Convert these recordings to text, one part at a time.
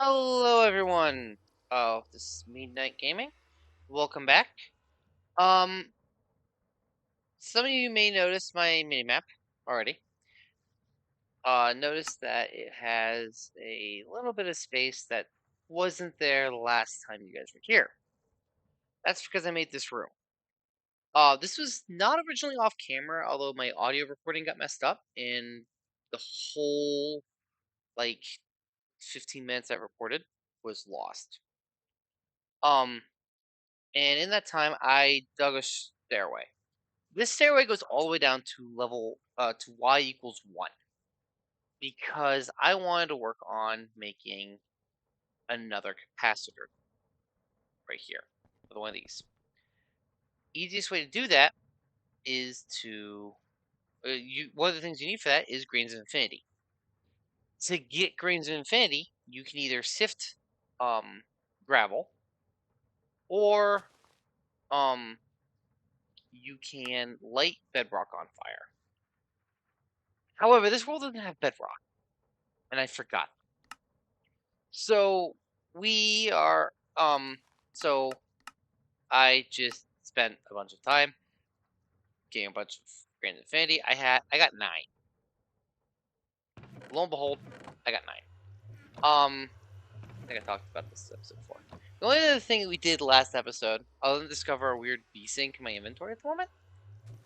Hello, everyone. Oh, this is Midnight Gaming. Welcome back. Um, some of you may notice my minimap already. Notice that it has a little bit of space that wasn't there the last time you guys were here. That's because I made this room. This was not originally off camera, although my audio recording got messed up, and the whole, like, 15 minutes I recorded was lost. And in that time, I dug a stairway. This stairway goes all the way down to level to y equals 1 because I wanted to work on making another capacitor right here for one of these. Easiest way to do that is to one of the things you need for that is grains of infinity. To get grains of infinity, you can either sift gravel or you can light bedrock on fire. However, this world doesn't have bedrock, and I forgot. So we are so I just spent a bunch of time getting a bunch of Grand Infinity. I got 9. Lo and behold, I got 9. I think I talked about this episode before. The only other thing we did last episode, other than discover a weird V-sync in my inventory at the moment,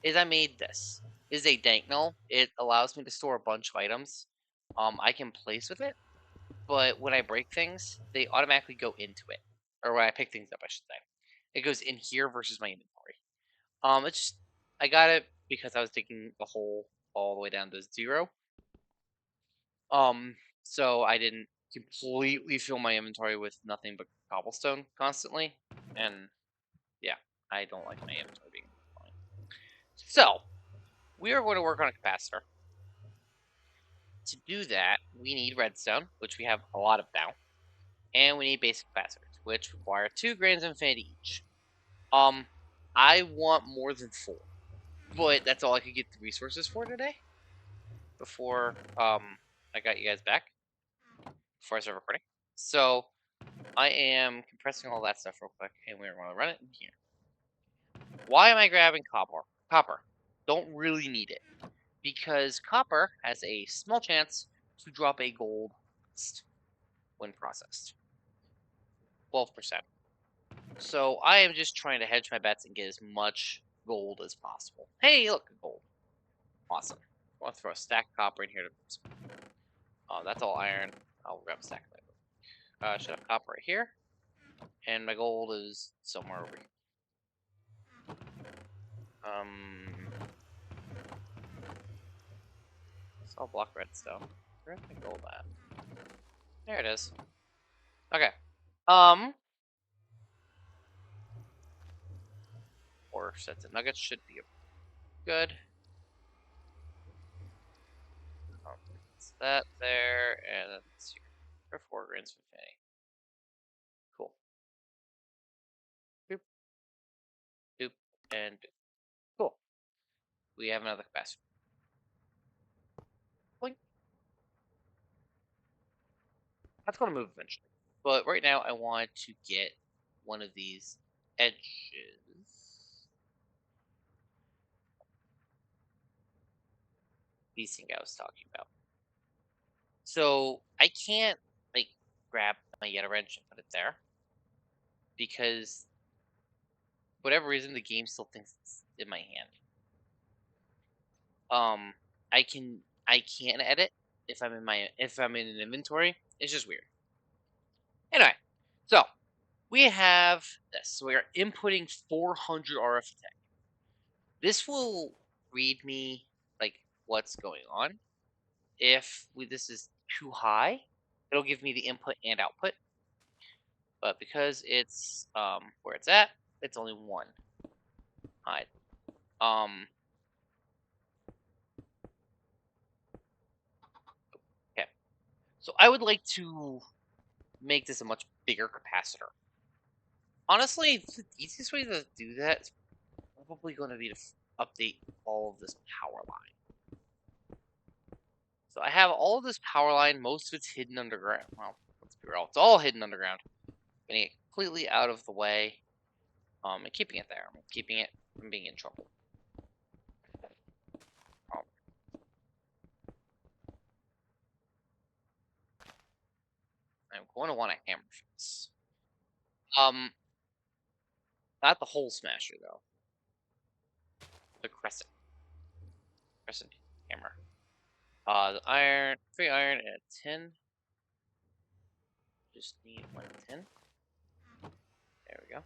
is I made this. This is a dank null. It allows me to store a bunch of items. I can place with it, but when I break things, they automatically go into it. Or when I pick things up, I should say. It goes in here versus my inventory. It's just, I got it because I was digging the hole all the way down to 0. So I didn't completely fill my inventory with nothing but cobblestone constantly. And yeah, I don't like my inventory being fine. So, we are going to work on a capacitor. To do that, we need redstone, which we have a lot of now. And we need basic capacitors, which require 2 grains of infinity each. I want more than 4, but that's all I could get the resources for today. Before I got you guys back, before I started recording. So I am compressing all that stuff real quick, and we're going to run it in here. Why am I grabbing copper? Copper. Don't really need it, because copper has a small chance to drop a gold when processed. 12%. So I am just trying to hedge my bets and get as much gold as possible. Hey, look, gold. Awesome. I want to throw a stack of copper in here. That's all iron. I'll grab a stack of that. Should have copper right here. And my gold is somewhere over here. It's all block redstone. Where's my gold at? There it is. Okay. 4 sets of nuggets should be good. It's that there, and that's here. For 4 grains of infinity. Cool. Boop. Boop. And boop. Cool. We have another capacitor. Blink. That's going to move eventually. But right now, I want to get one of these edges. These things I was talking about. So I can't like grab my Yeta wrench and put it there because for whatever reason the game still thinks it's in my hand. I can't edit if I'm in an inventory. It's just weird. Anyway, so we have this. So we are inputting 400 RF tech. This will read me like what's going on. If this is too high, it'll give me the input and output. But because it's where it's at, it's only 1 high. Okay. So I would like to make this a much bigger capacitor. Honestly, the easiest way to do that is probably going to be to update all of this power line. So I have all of this power line, most of it's hidden underground. Well, let's be It's all hidden underground. Getting it completely out of the way, and keeping it there. Keeping it from being in trouble. I'm going to want a hammer for this. Not the hole smasher though. The crescent hammer. The iron, 3 iron and a tin. Just need 1 tin. There we go.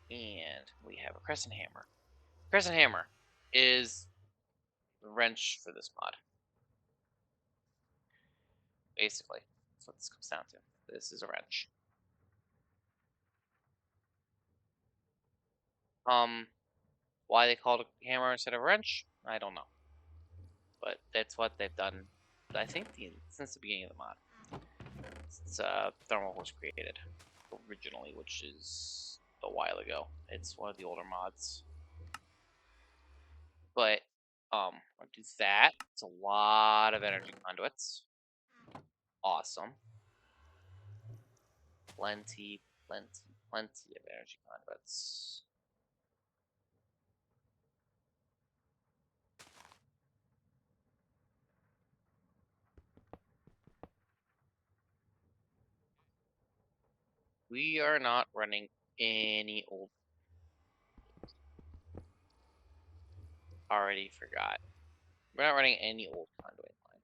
And we have a crescent hammer. Crescent hammer is the wrench for this mod. Basically, that's what this comes down to. This is a wrench. Why they called it a hammer instead of a wrench, I don't know. But that's what they've done, I think, since the beginning of the mod. Since Thermal was created originally, which is a while ago. It's one of the older mods. But, I'll do that. It's a lot of energy conduits. Awesome. Plenty of energy conduits. We are not running any old. Already forgot. We're not running any old conduit line.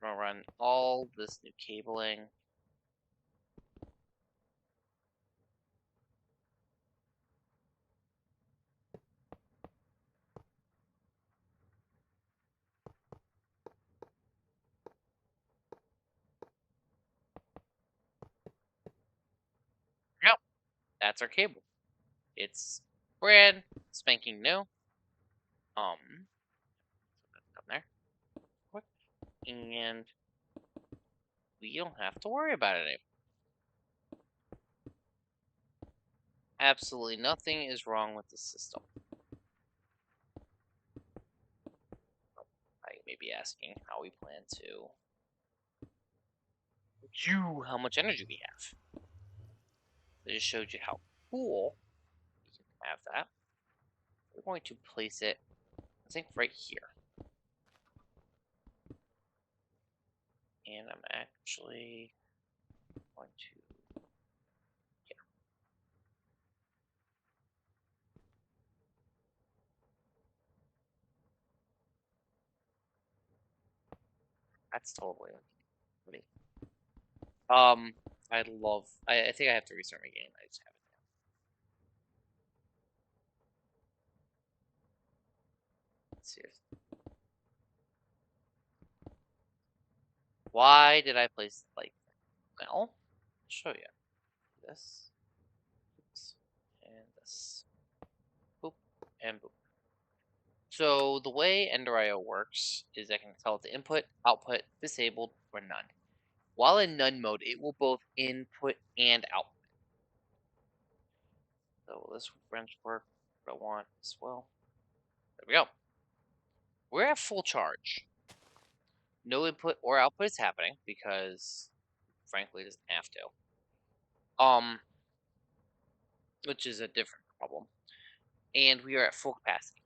We're gonna run all this new cabling. Yep, that's our cable. It's brand spanking new. Come there. Quick. And we don't have to worry about it anymore. Absolutely nothing is wrong with the system. I may be asking how we plan to do how much energy we have. I just showed you how cool we can have that. We're going to place it, I think, right here. And I'm actually going to, yeah. That's totally okay. I think I have to restart my game. I just have it now. Let's see if, why did I place it like that? Well, I'll show you. This, oops, and this. Boop, and boop. So the way EnderIO works is I can tell it the input, output, disabled, or none. While in none mode, it will both input and output. So will this wrench work? What I want as well. There we go. We're at full charge. No input or output is happening because, frankly, it doesn't have to. Which is a different problem. And we are at full capacity.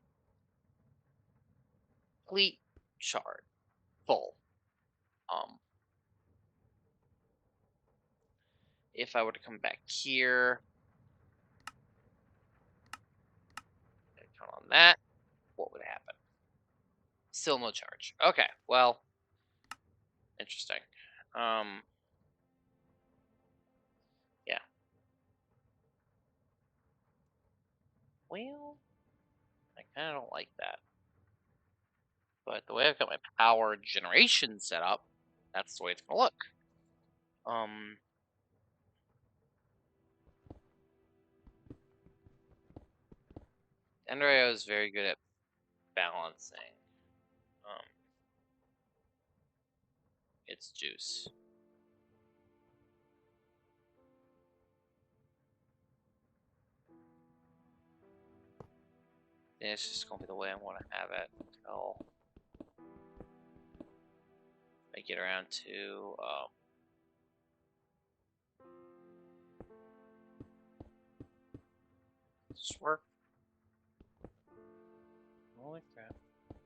Complete charge. Full. If I were to come back here, and turn on that, what would happen? Still no charge. Okay, well, interesting. Yeah. Well, I kind of don't like that. But the way I've got my power generation set up, that's the way it's gonna look. EnderIO is very good at balancing its juice. And it's just gonna be the way I want to have it until I get around to this work. Holy crap!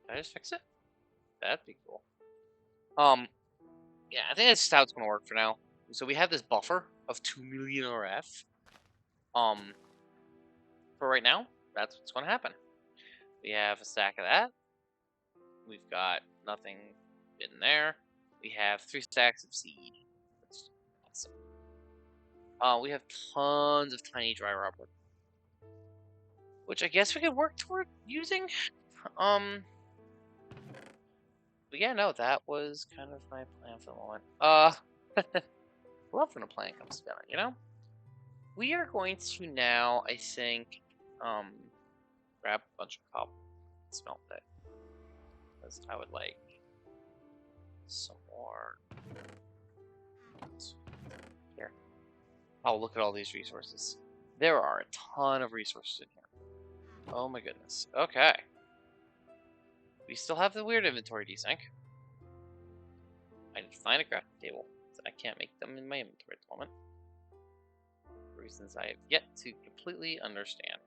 Did I just fix it? That'd be cool. Yeah, I think that's just how it's gonna work for now. So we have this buffer of 2 million RF. For right now, that's what's gonna happen. We have a stack of that. We've got nothing in there. We have 3 stacks of seed. That's awesome. We have tons of tiny dry rubber, which I guess we could work toward using. But yeah, no, that was kind of my plan for the moment. Love when a plan comes together, you know? We are going to now, I think, grab a bunch of copper and smelt it. Because I would like some more. Here. Oh, look at all these resources. There are a ton of resources in here. Oh my goodness. Okay. We still have the weird inventory desync. I need to find a crafting table. I can't make them in my inventory at the moment. For reasons I have yet to completely understand.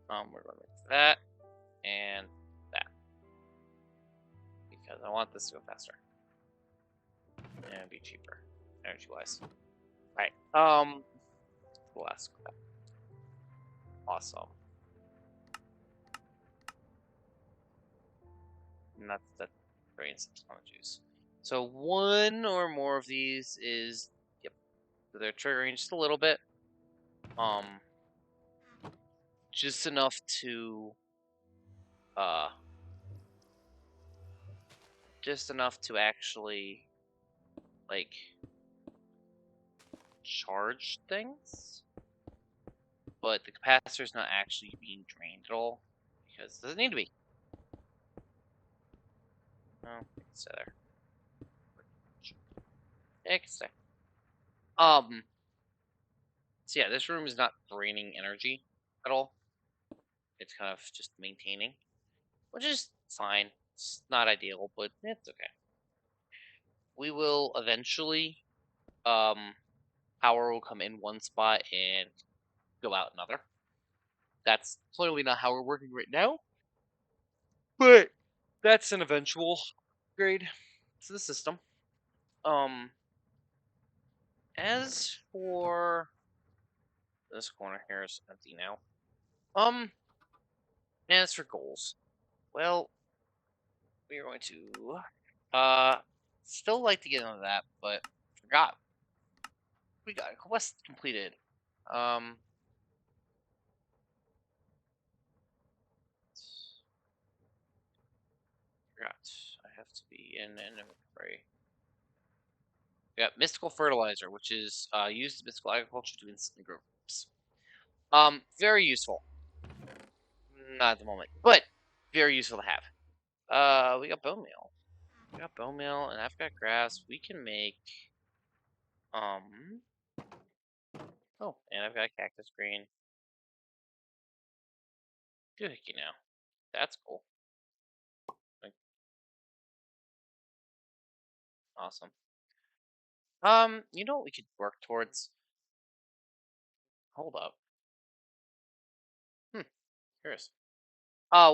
We're going to make that and that. Because I want this to go faster. And be cheaper, energy-wise. Alright, last crap. Awesome. And that drains a ton of juice. So one or more of these is, yep, so they're triggering just a little bit. Just enough to, actually, like, charge things. But the capacitor's not actually being drained at all, because it doesn't need to be. Oh, it can stay there. It can stay. So yeah, this room is not draining energy at all. It's kind of just maintaining, which is fine. It's not ideal, but it's okay. We will eventually, power will come in one spot and go out another. That's clearly not how we're working right now, but that's an eventual upgrade to the system. As for this corner here is empty now. As for goals, well, we are going to still like to get into that, but forgot we got a quest completed. Forgot I have to be in inventory. We got mystical fertilizer, which is used in mystical agriculture to instantly grow crops. Very useful. Not at the moment, but very useful to have. We got bone meal. We got bone meal, and I've got grass. We can make oh, and I've got cactus green. Doohickey now. That's cool. Awesome. You know what we could work towards? Hold up. Curious.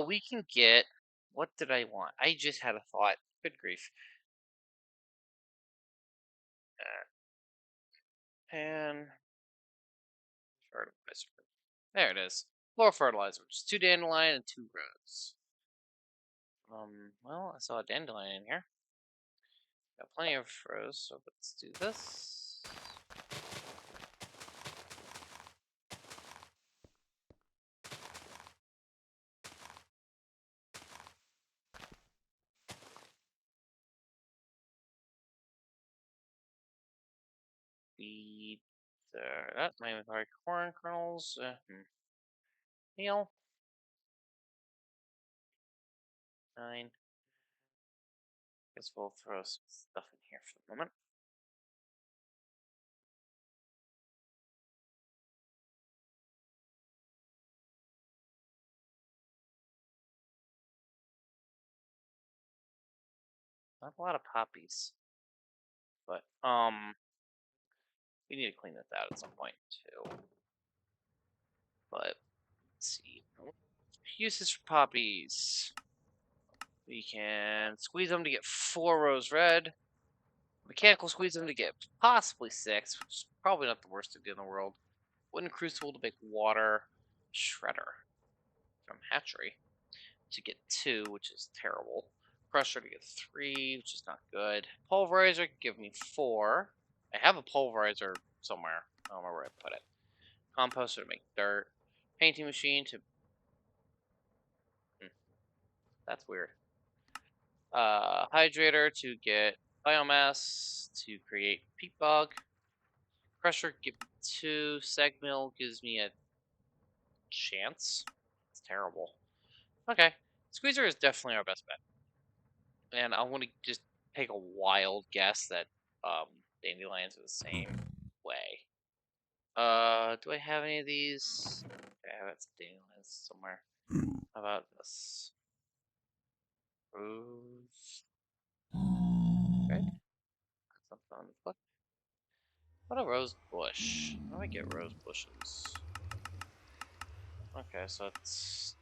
We can get. What did I want? I just had a thought. Good grief. And fertilizer. There it is. Floor fertilizer, which is 2 dandelion and 2 rose. Well, I saw a dandelion in here. Got plenty of rose, so let's do this. Feed that. My inventory corn kernels. Meal. 9. Guess we'll throw some stuff in here for the moment. Not a lot of poppies. But, we need to clean this out at some point, too. But, let's see. Uses for poppies. We can squeeze them to get 4 rose red. Mechanical squeeze them to get possibly 6, which is probably not the worst idea in the world. Wooden crucible to make water. Shredder from hatchery to get 2, which is terrible. Crusher to get 3, which is not good. Pulverizer give me 4. I have a pulverizer somewhere. I don't remember where I put it. Composter to make dirt. Painting machine to... that's weird. Hydrator to get biomass to create peat bog. Crusher give me 2. Seg mill gives me a chance. It's terrible. Okay. Squeezer is definitely our best bet. And I want to just take a wild guess that dandelions are the same way. Do I have any of these? Okay, I have some dandelions somewhere. How about this? Rose. Right? Something on the book. What a rose bush. How do I get rose bushes? Okay, so it's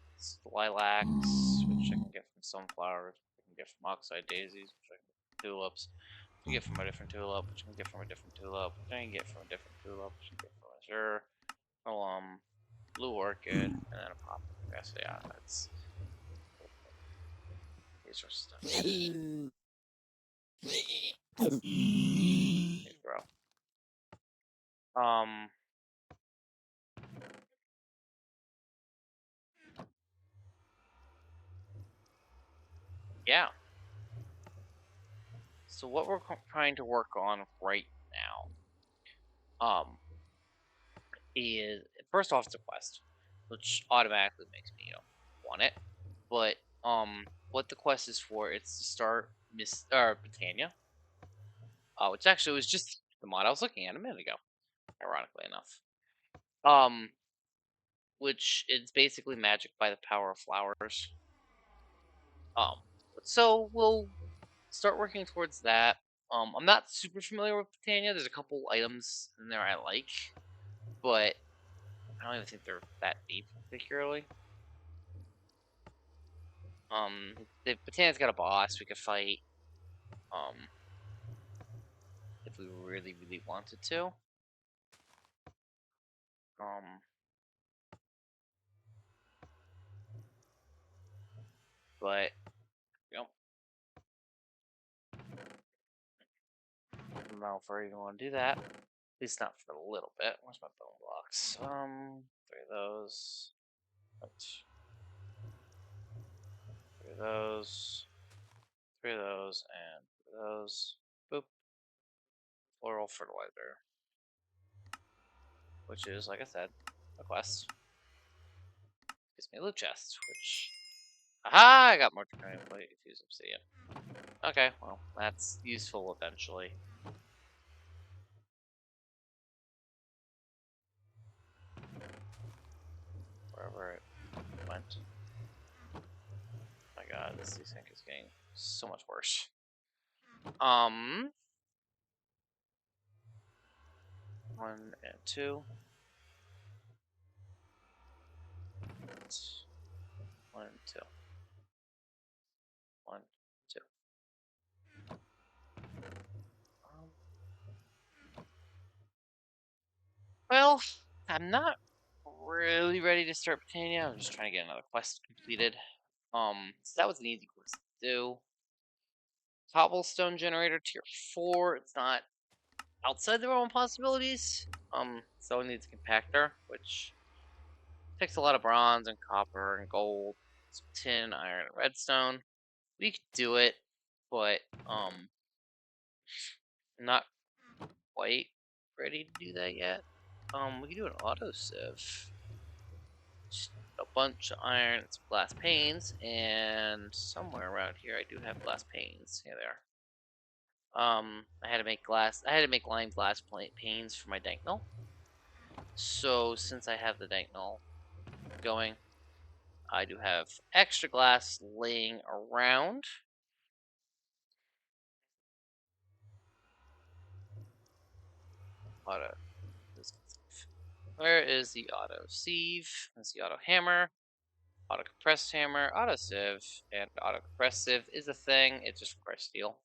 lilacs, which I can get from sunflowers. I can get from oxeye daisies, which I can get from tulips. I can get from a different tulip, which I can get from a different tulip, which I can get from a different tulip, which I can get from a sure. Blue orchid, and then a pop. Okay, so yeah, that's these are stuff. They grow. Yeah. So what we're trying to work on right now, is first off it's a quest, which automatically makes me, want it. But what the quest is for, it's to start Britannia, which actually was just the mod I was looking at a minute ago, ironically enough. Which is basically magic by the power of flowers. So we'll start working towards that. I'm not super familiar with Britannia. There's a couple items in there I like, but I don't even think they're that deep particularly. The Britannia's got a boss we could fight. If we really, really wanted to. But I don't know if I even want to do that. At least not for a little bit. Where's my bone blocks? 3 of those. 3 of those. 3 of those, and 3 of those. Boop. Floral fertilizer. Which is, like I said, a quest. Gives me a loot chest, which... aha! I got more draconian plate. Use obsidian. Okay, well, that's useful eventually. Wherever it went. My god, this desync is getting so much worse. 1 and 2. 1 and 2. 1, 2. Well, I'm not really ready to start Britannia. I'm just trying to get another quest completed. So that was an easy quest to do. Cobblestone generator tier 4. It's not outside the realm of possibilities. So it needs a compactor, which takes a lot of bronze and copper and gold, some tin, iron, and redstone. We could do it, but not quite ready to do that yet. We can do an autosieve. Just a bunch of iron and some glass panes, and somewhere around here I do have glass panes. Here they are. I had to make lime glass panes for my dank mill. So since I have the dank mill going, I do have extra glass laying around. auto. Where is the auto sieve? That's the auto hammer, auto compressed hammer, auto sieve, and auto compressed sieve is a thing. It just requires steel.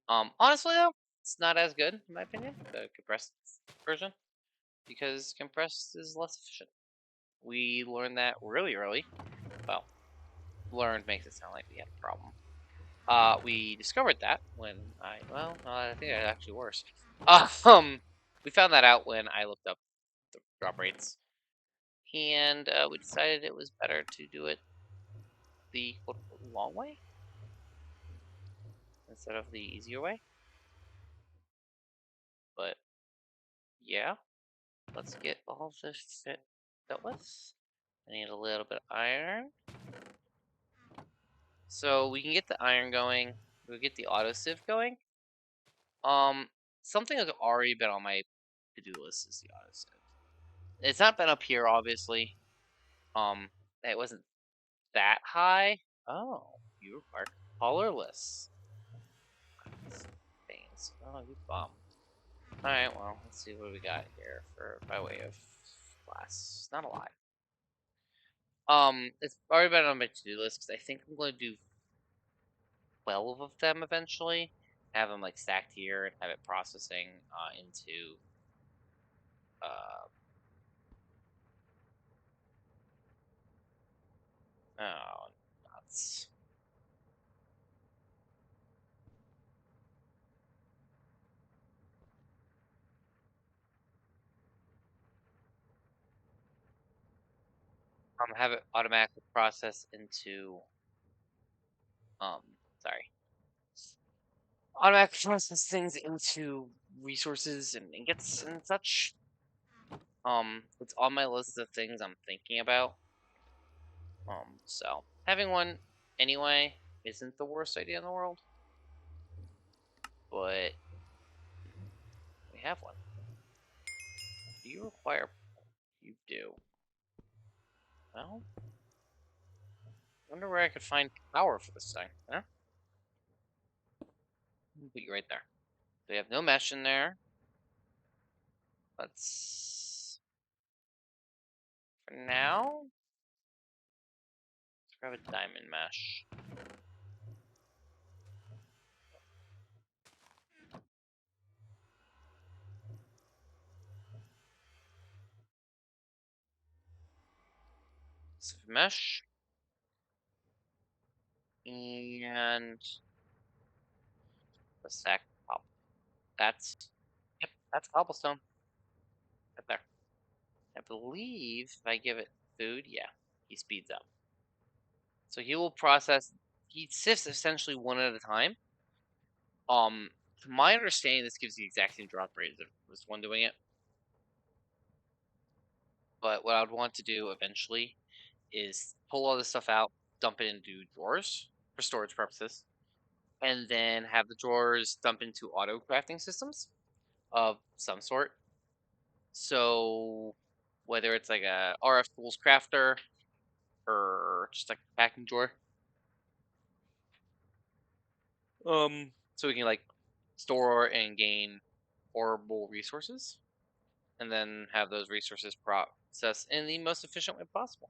Honestly though, it's not as good in my opinion, the compressed version, because compressed is less efficient. We learned that really early. Well, learned makes it sound like we had a problem. We discovered that when I think it's actually worse. We found that out when I looked up the drop rates, and we decided it was better to do it the quote unquote long way instead of the easier way. But yeah, let's get all this shit dealt with. I need a little bit of iron. So we can get the iron going. We'll get the auto sieve going. Something that's already been on my to-do list is the auto sieve. It's not been up here, obviously. It wasn't that high. Oh, you are colorless. Things. Oh, you bum. Alright, well, let's see what we got here for by way of class. Not a lot. It's already been on my to-do list because I think I'm going to do 12 of them eventually. Have them like stacked here and have it processing into uh oh nuts. Have it automatically process into um sorry. Automatically process things into resources and ingots and such. It's on my list of things I'm thinking about. So having one anyway isn't the worst idea in the world, but we have one. Do you require? You do. Well, I wonder where I could find power for this thing. Huh? Put you right there. We have no mesh in there. Let's for now. Let's grab a diamond mesh. Mesh and the sack top. That's yep, that's cobblestone. Right there. I believe if I give it food, yeah, he speeds up. So he will process. He sifts essentially one at a time. To my understanding, this gives the exact same drop rate as this one doing it. But what I would want to do eventually is pull all this stuff out, dump it into drawers for storage purposes, and then have the drawers dump into auto crafting systems of some sort. So whether it's like a RF tools crafter or just like a packing drawer, so we can like store and gain horrible resources, and then have those resources processed in the most efficient way possible.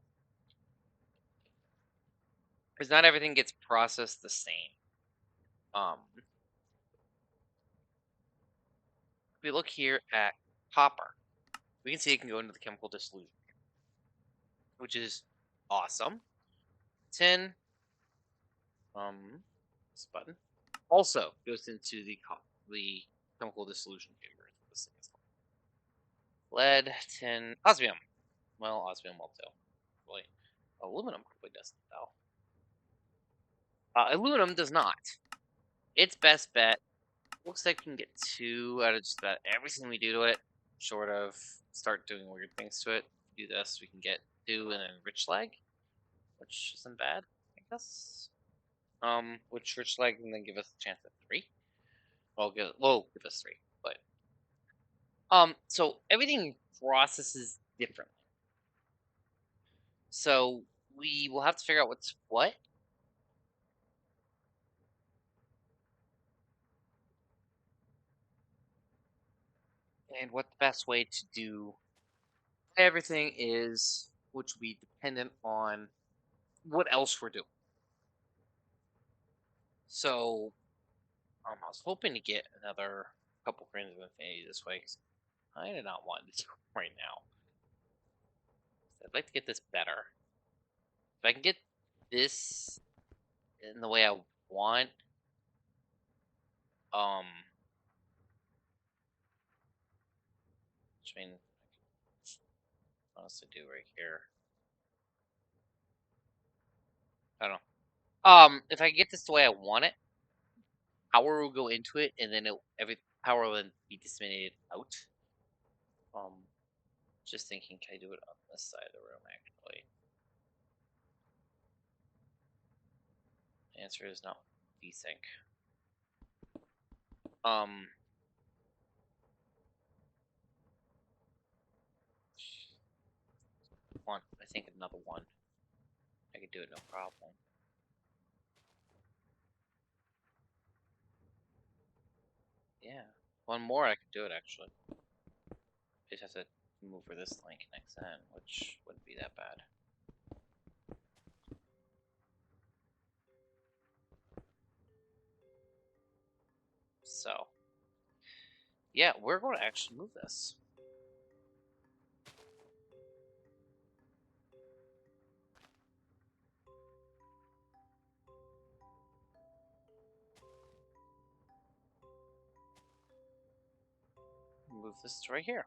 Because not everything gets processed the same. If we look here at copper, we can see it can go into the chemical dissolution, which is awesome. Tin, this button also goes into the chemical dissolution chamber. This thing is called. Lead, tin, osmium. Well, osmium will too. Really, aluminum probably doesn't though. Aluminum does not. Its best bet looks like we can get 2 out of just about everything we do to it. Short of start doing weird things to it. Do this, we can get 2 and then rich slag, which isn't bad, I guess. Which rich slag can then give us a chance at 3. Well, give us 3, but so everything processes differently. So we will have to figure out what's what. and what the best way to do everything is, which will be dependent on what else we're doing. So, I was hoping to get another couple grains of infinity this way, because I do not want to do it right now. I'd like to get this better. If I can get this in the way I want, which I mean, what else to do right here? I don't know. If I get this the way I want it, power will go into it, and then every power will then be disseminated out. Just thinking, can I do it on this side of the room, actually? The answer is no. Desync. One. I think another one. I could do it, no problem. Yeah. One more, I could do it, actually. I just have to move where this line connects in, which wouldn't be that bad. So, yeah, we're going to actually move this. Move this to right here.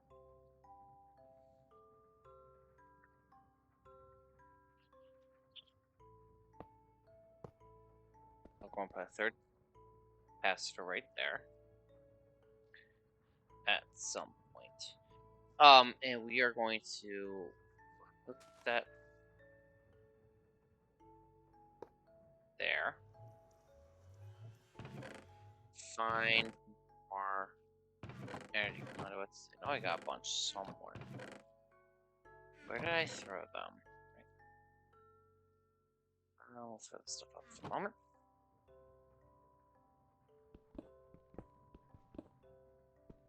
I'm going to put a third capacitor right there at some point. And we are going to put that there. Find our energy conduits. I know I got a bunch somewhere. Where did I throw them? I'll throw this stuff up for a moment.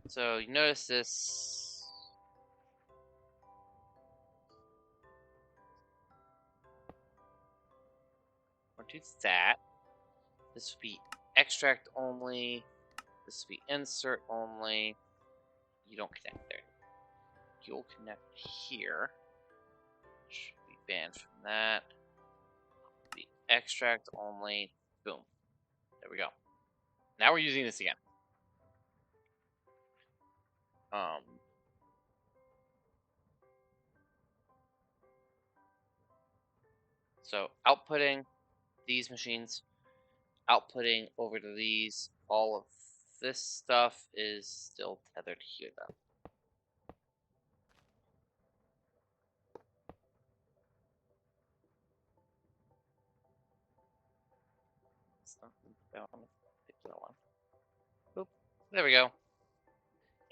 So you notice this. We'll do that. This would be extract only. This would be insert only. You don't connect there. You'll connect here. Should be banned from that. The extract only. Boom. There we go. Now we're using this again. So outputting these machines, outputting over to these. All of this stuff is still tethered here, though. Boop. There we go.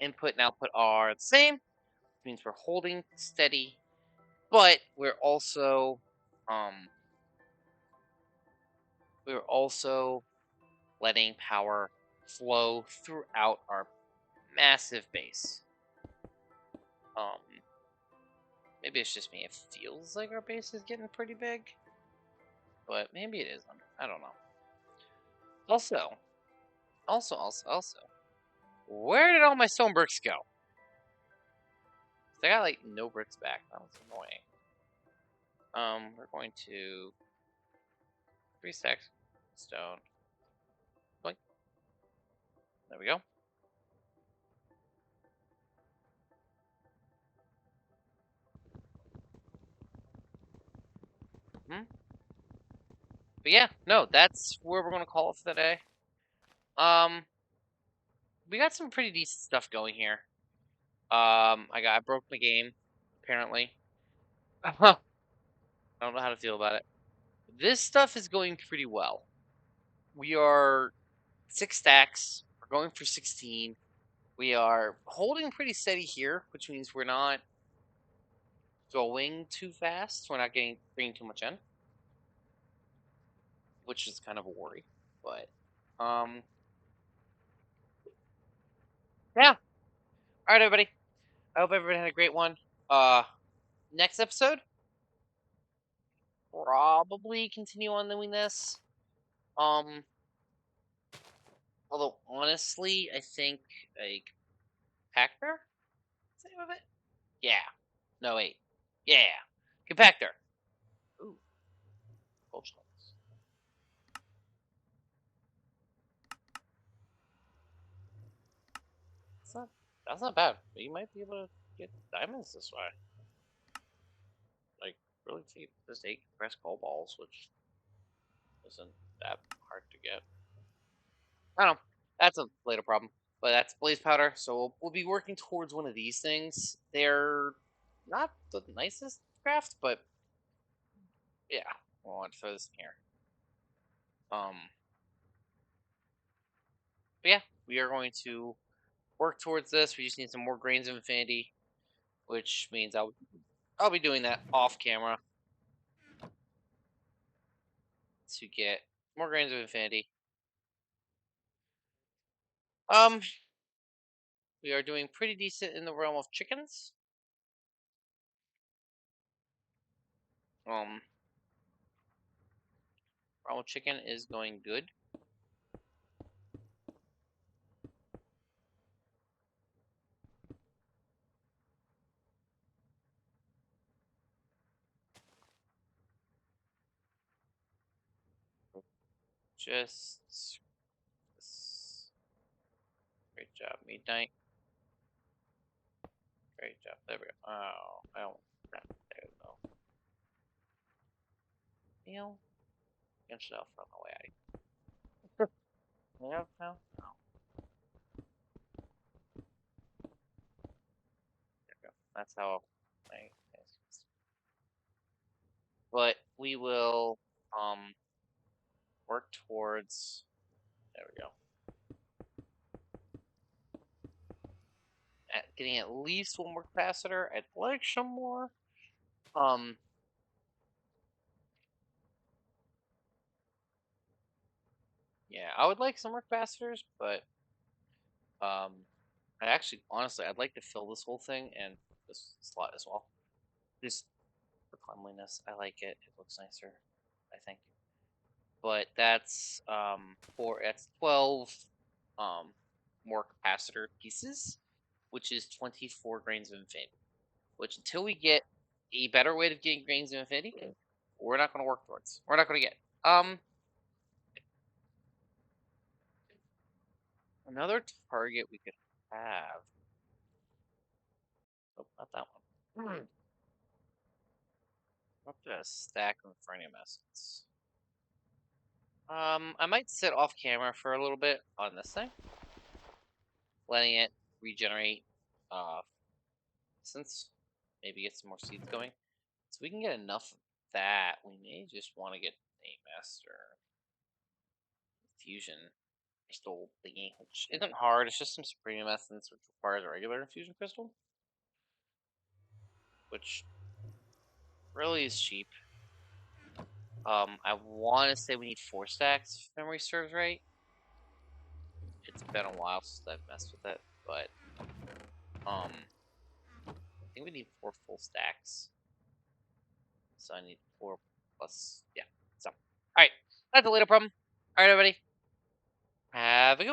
Input and output are the same, which means we're holding steady, but we're also letting power flow throughout our massive base. Maybe it's just me. It feels like our base is getting pretty big, but maybe it isn't. I don't know. Also, where did all my stone bricks go? I got like no bricks back. That was annoying. We're going to 3 stacks stone. Boink. There we go. But yeah, no, that's where we're gonna call it for the day. We got some pretty decent stuff going here. I broke my game, apparently. I don't know how to feel about it. This stuff is going pretty well. We are 6 stacks. We're going for 16. We are holding pretty steady here, which means we're not going too fast. We're not bringing too much in, which is kind of a worry. But yeah. All All right, everybody. I hope everybody had a great one. Uh, next episode, probably continue on doing this. Although honestly, I think like compactor. Is the name of it? Yeah. No wait. Yeah. Compactor. Ooh. Ghost lights. That's not. That's not bad. You might be able to get diamonds this way. Like really cheap. Just 8 compressed coal balls, which isn't that hard to get. I don't know. That's a later problem. But that's blaze powder, so we'll be working towards one of these things. They're not the nicest craft, but yeah, I want to throw this in here. But yeah, we are going to work towards this. We just need some more grains of infinity, which means I'll be doing that off camera to get more grains of infinity. We are doing pretty decent in the realm of chickens. Realm of chicken is going good. Just great job, midnight. Great job. There we go. Oh, I don't. There we go. Neil, get yourself from the way. Yeah, no. There we go. That's how I. But we will work towards. There we go. Getting at least one more capacitor. I'd like some more. Yeah, I would like some more capacitors, but I actually, honestly, I'd like to fill this whole thing and this slot as well. Just for cleanliness, I like it. It looks nicer, I think. But that's 12 more capacitor pieces, which is 24 grains of infinity. Which until we get a better way of getting grains of infinity, we're not going to work towards. We're not going to get. Another target we could have. Oh, not that one. Up to a stack of franium essence. I might sit off camera for a little bit on this thing, letting it regenerate essence. Maybe get some more seeds going. So we can get enough of that. We may just want to get a master fusion crystal thingy, which isn't hard. It's just some supreme essence, which requires a regular infusion crystal, which really is cheap. I want to say we need 4 stacks if memory serves right. It's been a while since I've messed with it, but I think we need 4 full stacks. So I need 4 plus, yeah. So, all right, that's a little problem. All right, everybody, have a good one.